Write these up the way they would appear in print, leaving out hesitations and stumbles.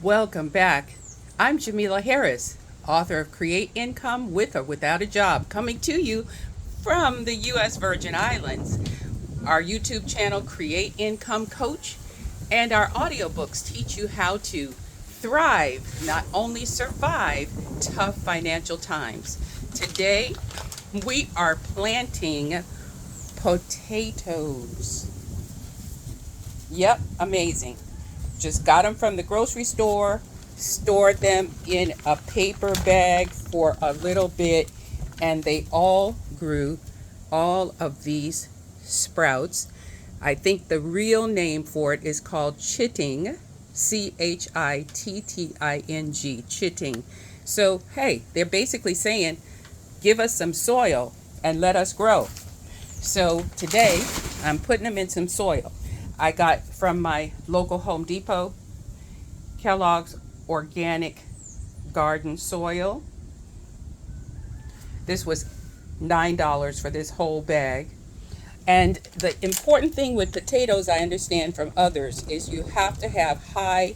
Welcome back. I'm Jamila Harris, author of Create Income with or Without a Job, coming to you from the U.S. Virgin Islands. Our YouTube channel, Create Income Coach, and our audiobooks teach you how to thrive, not only survive tough financial times. Today, we are planting potatoes. Yep, amazing. Just got them from the grocery store, stored them in a paper bag for a little bit, and they all grew, all of these sprouts. I think the real name for it is called chitting, chitting, chitting. So, hey, they're basically saying, give us some soil and let us grow. So today, I'm putting them in some soil. I got from my local Home Depot, Kellogg's Organic Garden Soil. This was $9 for this whole bag. And the important thing with potatoes, I understand from others, is you have to have high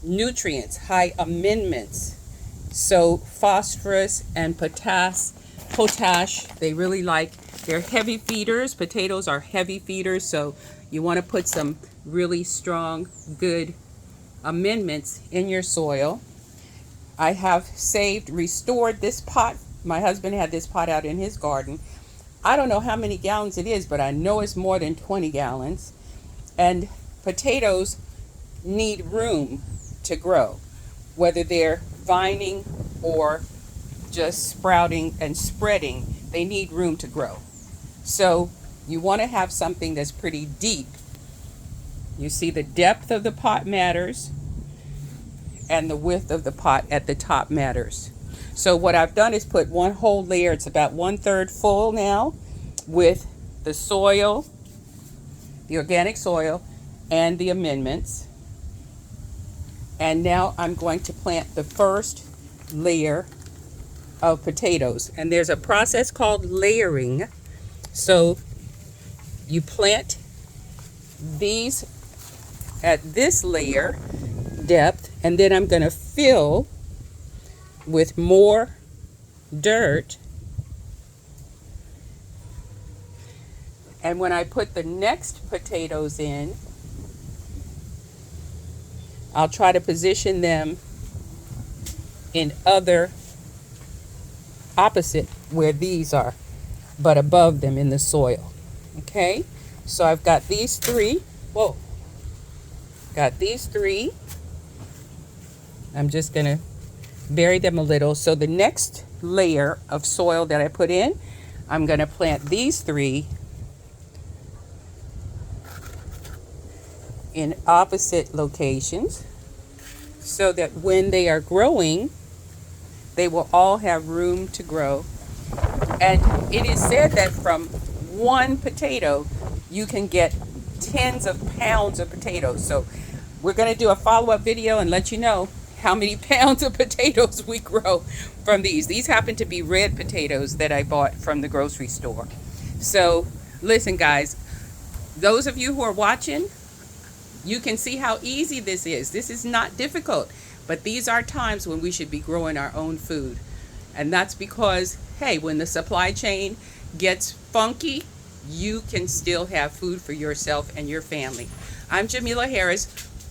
nutrients, high amendments. So phosphorus and potash, they really like. They're heavy feeders. Potatoes are heavy feeders, so you want to put some really strong, good amendments in your soil. I have restored this pot. My husband had this pot out in his garden. I don't know how many gallons it is, but I know it's more than 20 gallons. And potatoes need room to grow, whether they're vining or just sprouting and spreading. They need room to grow. So you want to have something that's pretty deep. You see, the depth of the pot matters, and the width of the pot at the top matters. So what I've done is put one whole layer, it's about 1/3 full now, with the soil, the organic soil, and the amendments. And now I'm going to plant the first layer of potatoes. And there's a process called layering. So you plant these at this layer depth, and then I'm going to fill with more dirt. And when I put the next potatoes in, I'll try to position them in opposite where these are, but above them in the soil. Okay, so I've got these three. Whoa, got these three. I'm just gonna bury them a little. So the next layer of soil that I put in, I'm gonna plant these three in opposite locations, so that when they are growing, they will all have room to grow. And it is said that from one potato, you can get tens of pounds of potatoes. So we're going to do a follow-up video and let you know how many pounds of potatoes we grow from these. These happen to be red potatoes that I bought from the grocery store. So listen, guys, those of you who are watching, you can see how easy this is. This is not difficult, but these are times when we should be growing our own food. And that's because, hey, when the supply chain gets funky, you can still have food for yourself and your family. I'm Jamila Harris.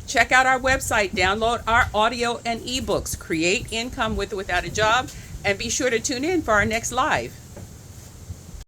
Check out our website, download our audio and ebooks, Create Income with or Without a Job, and be sure to tune in for our next live.